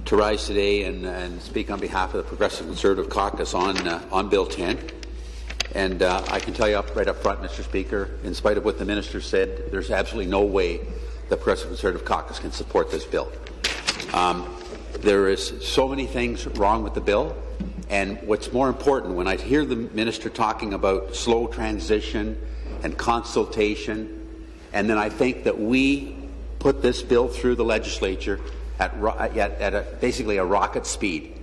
to rise today and speak on behalf of the Progressive Conservative Caucus on Bill 10. And I can tell you right up front, Mr. Speaker, in spite of what the minister said, there's absolutely no way the Progressive Conservative Caucus can support this bill. There is so many things wrong with the bill, and what's more important, when I hear the minister talking about slow transition and consultation, and then I think that we put this bill through the legislature at basically a rocket speed.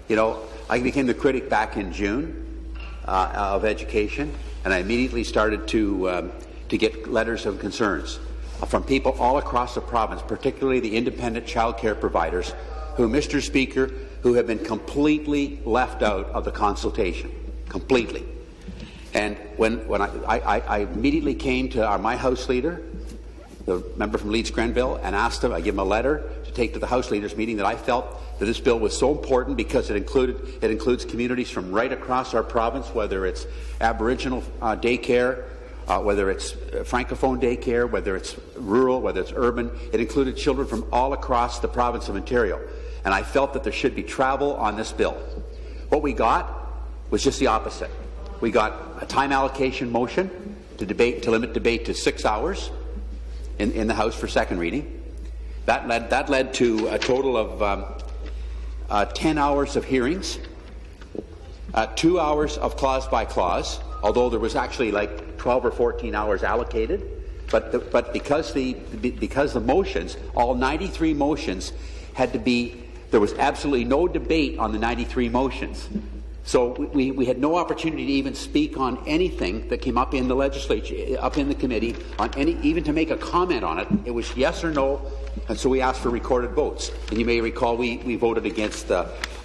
You know, I became the critic back in June of education, and I immediately started to get letters of concerns from people all across the province, particularly the independent child care providers, who, Mr. Speaker, who have been completely left out of the consultation, completely. And when I immediately came to my House Leader, the member from Leeds Grenville, and asked him, I gave him a letter to take to the House Leaders meeting, that I felt that this bill was so important because it includes communities from right across our province, whether it's Aboriginal daycare, whether it's Francophone daycare, whether it's rural, whether it's urban. It included children from all across the province of Ontario. And I felt that there should be travel on this bill. What we got was just the opposite. We got a time allocation motion to limit debate to 6 hours in the House for second reading. That led to a total of 10 hours of hearings, 2 hours of clause by clause, although there was actually like 12 or 14 hours allocated. But because the motions, all 93 motions, had to be, there was absolutely no debate on the 93 motions. So we had no opportunity to even speak on anything that came up in the legislature, up in the committee, on even to make a comment on it. It was yes or no, and so we asked for recorded votes. And you may recall we voted against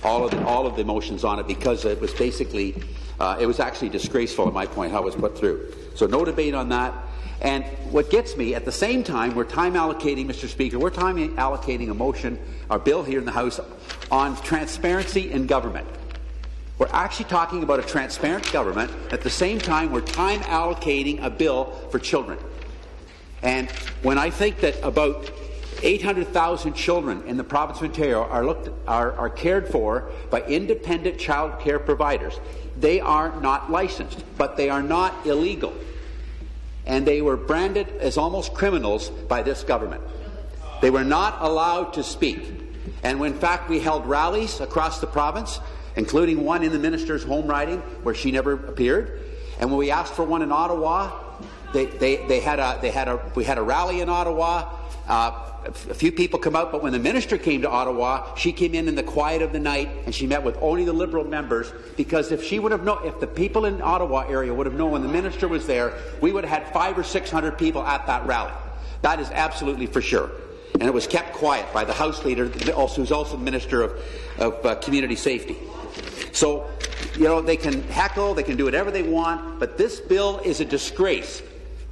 all of the motions on it because it was basically it was actually disgraceful at my point how it was put through. So no debate on that. And what gets me, at the same time, we're time allocating, Mr. Speaker, we're time allocating a motion, our bill here in the House, on transparency in government. We're actually talking about a transparent government. At the same time, we're time allocating a bill for children. And when I think that about 800,000 children in the province of Ontario are cared for by independent child care providers, they are not licensed, but they are not illegal. And they were branded as almost criminals by this government. They were not allowed to speak. And when, in fact, we held rallies across the province, including one in the minister's home riding where she never appeared. And when we asked for one in Ottawa, we had a rally in Ottawa. A few people come out, but when the minister came to Ottawa, she came in the quiet of the night, and she met with only the Liberal members, because if she would have known, if the people in the Ottawa area would have known when the minister was there, we would have had 500 or 600 people at that rally. That is absolutely for sure. And it was kept quiet by the House Leader, who's also the Minister of Community Safety. So, you know, they can heckle, they can do whatever they want, but this bill is a disgrace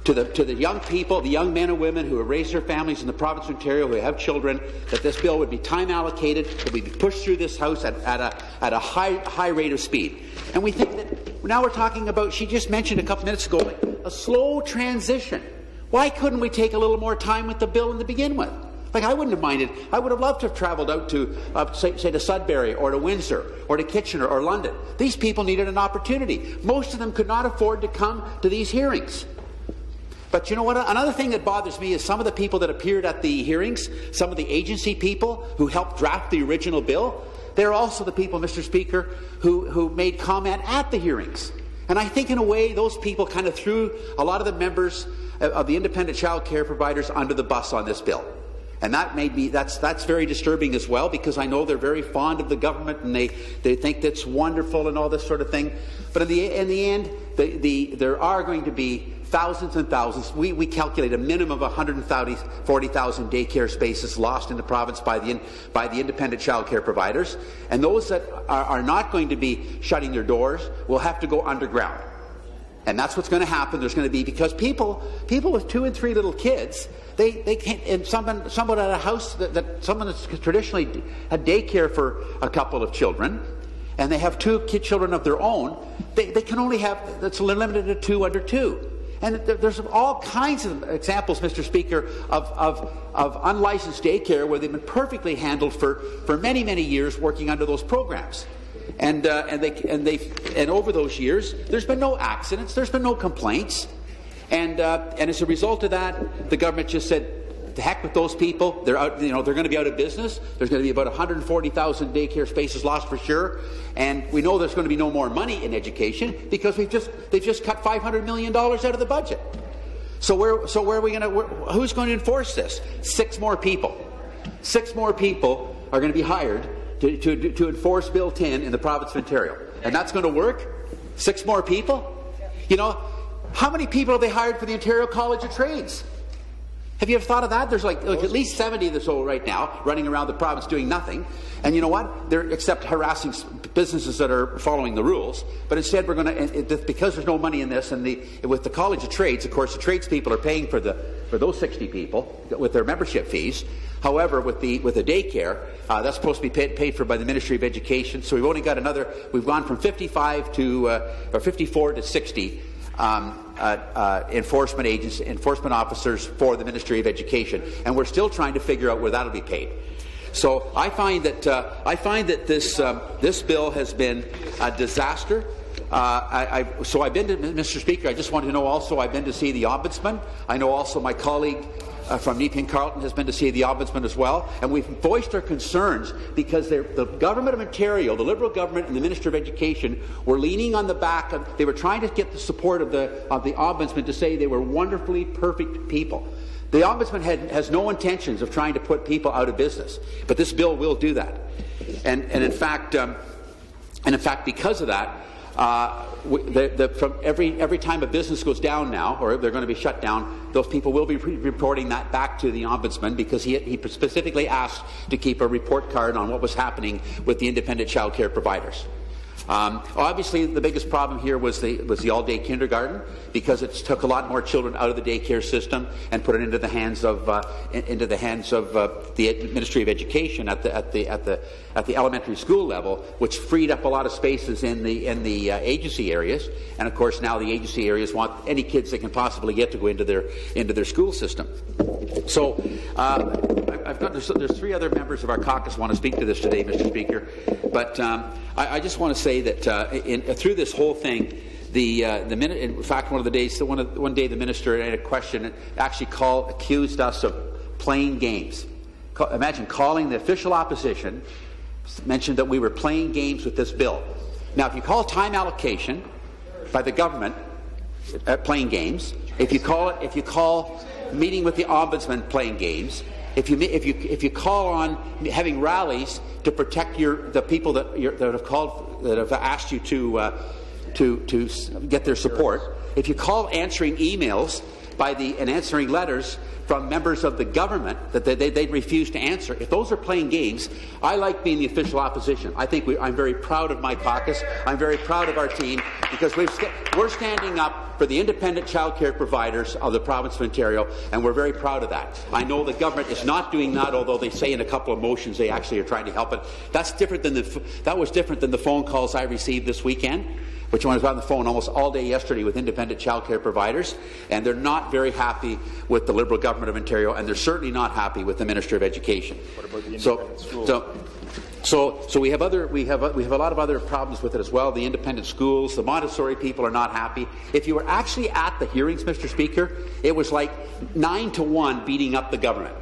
to the young people, the young men and women who have raised their families in the province of Ontario, who have children, that this bill would be time allocated, that would be pushed through this House at a high rate of speed. And we think that now we're talking about, she just mentioned a couple minutes ago, a slow transition. Why couldn't we take a little more time with the bill to begin with? Like, I wouldn't have minded. I would have loved to have travelled out to, say to Sudbury or to Windsor or to Kitchener or London. These people needed an opportunity. Most of them could not afford to come to these hearings. But you know what? Another thing that bothers me is some of the people that appeared at the hearings, some of the agency people who helped draft the original bill, they're also the people, Mr. Speaker, who made comment at the hearings. And I think in a way those people kind of threw a lot of the members of the independent child care providers under the bus on this bill. And that made me, that's very disturbing as well, because I know they're very fond of the government and they think that's wonderful and all this sort of thing. But in the end, there are going to be thousands and thousands. We calculate a minimum of 140,000 daycare spaces lost in the province by the independent child care providers. And those that are not going to be shutting their doors will have to go underground. And that's what's going to happen. There's going to be, because people with 2 and 3 little kids, they can't, and someone at a house that someone that's traditionally had daycare for a couple of children, and they have 2 children of their own, they can only have, that's limited to 2 under 2. And there's all kinds of examples, Mr. Speaker, of unlicensed daycare where they've been perfectly handled for many, many years working under those programs. And over those years, there's been no accidents, there's been no complaints, and as a result of that, the government just said, "To heck with those people. They're out. They're going to be out of business. There's going to be about 140,000 daycare spaces lost for sure, and we know there's going to be no more money in education because they've just cut $500 million out of the budget. So where are we going to? Who's going to enforce this? 6 more people. 6 more people are going to be hired to enforce Bill 10 in the province of Ontario, and that's going to work. 6 more people. How many people have they hired for the Ontario College of Trades? Have you ever thought of that? There's like at least 70 or so right now running around the province doing nothing. And you know what? They're except harassing businesses that are following the rules. But instead we're going to, because there's no money in this, and with the College of Trades, of course, the tradespeople are paying for those 60 people with their membership fees. However, with the daycare, that's supposed to be paid for by the Ministry of Education. So we've gone from 55 or 54 to 60 enforcement officers for the Ministry of Education, and we're still trying to figure out where that'll be paid. So I find that this bill has been a disaster. So I've been to, Mr. Speaker, I just want to know also I've been to see the Ombudsman. I know also my colleague from Nepean Carleton has been to see the Ombudsman as well, and we've voiced our concerns because the Government of Ontario, the Liberal government and the Minister of Education were leaning on the back of, they were trying to get the support of the Ombudsman to say they were wonderfully perfect people. The Ombudsman has no intentions of trying to put people out of business, but this bill will do that. And in fact, because of that, from every time a business goes down now, or they're going to be shut down, those people will be reporting that back to the Ombudsman because he specifically asked to keep a report card on what was happening with the independent child care providers. Obviously, the biggest problem here was the all-day kindergarten, because it took a lot more children out of the daycare system and put it into the hands of the Ministry of Education at the elementary school level, which freed up a lot of spaces in the agency areas. And of course, now the agency areas want any kids they can possibly get to go into their school system. So there's 3 other members of our caucus want to speak to this today, Mr. Speaker, but I just want to say that through this whole thing, in fact, one day the minister had a question and actually accused us of playing games. Imagine calling the official opposition, mentioned that we were playing games with this bill. Now, if you call time allocation by the government playing games, if you call meeting with the Ombudsman playing games, if you call on having rallies to protect the people that have asked you to get their support, if you call answering emails and answering letters from members of the government that they refuse to answer, if those are playing games, I like being the official opposition. I'm very proud of my caucus. I'm very proud of our team because we're standing up for the independent child care providers of the province of Ontario, and we're very proud of that. I know the government is not doing that, although they say in a couple of motions they actually are trying to help it. That was different than the phone calls I received this weekend, which I was on the phone almost all day yesterday with independent child care providers, and they're not very happy with the Liberal government of Ontario, and they're certainly not happy with the Minister of Education. What about the independent schools? So we have a lot of other problems with it as well. The independent schools, the Montessori people are not happy. If you were actually at the hearings, Mr. Speaker, it was like 9-1 beating up the government.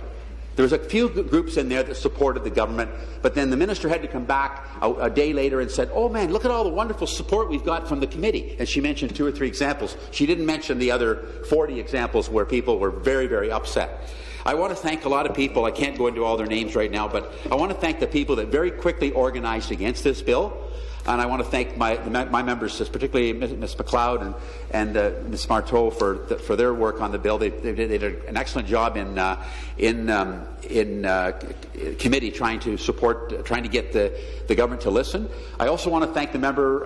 There was a few groups in there that supported the government, but then the minister had to come back a day later and said, "Oh man, look at all the wonderful support we've got from the committee." And she mentioned 2 or 3 examples. She didn't mention the other 40 examples where people were very, very upset. I want to thank a lot of people. I can't go into all their names right now, but I want to thank the people that very quickly organized against this bill. And I want to thank my members, particularly Ms. MacLeod and Ms. Marteau for their work on the bill. They did an excellent job in committee trying to get the government to listen. I also want to thank the member,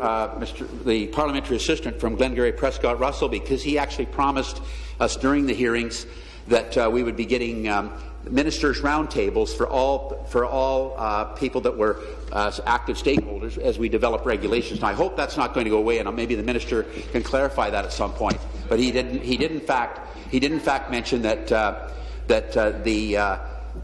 the parliamentary assistant from Glengarry Prescott Russell, because he actually promised us during the hearings that we would be getting ministers' roundtables for all people that were active stakeholders as we develop regulations. And I hope that's not going to go away, and maybe the minister can clarify that at some point. but he didn't in fact mention that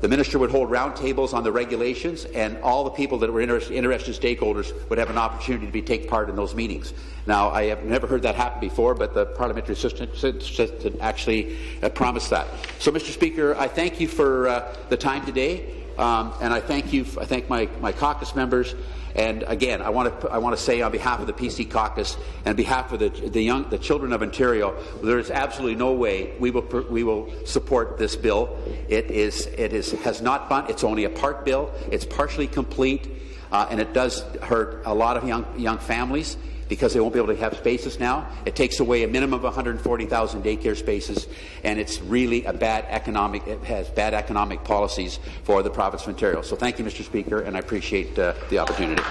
the minister would hold roundtables on the regulations, and all the people that were interested stakeholders would have an opportunity to take part in those meetings. Now, I have never heard that happen before, but the parliamentary assistant actually promised that. So, Mr. Speaker, I thank you for the time today, and I thank my caucus members. And again, I want to say on behalf of the PC caucus and on behalf of the children of Ontario, there is absolutely no way we will support this bill. Has not been. It's only a part bill. It's partially complete, and it does hurt a lot of young families because they won't be able to have spaces now. It takes away a minimum of 140,000 daycare spaces, and it's really it has bad economic policies for the province of Ontario. So thank you, Mr. Speaker, and I appreciate the opportunity.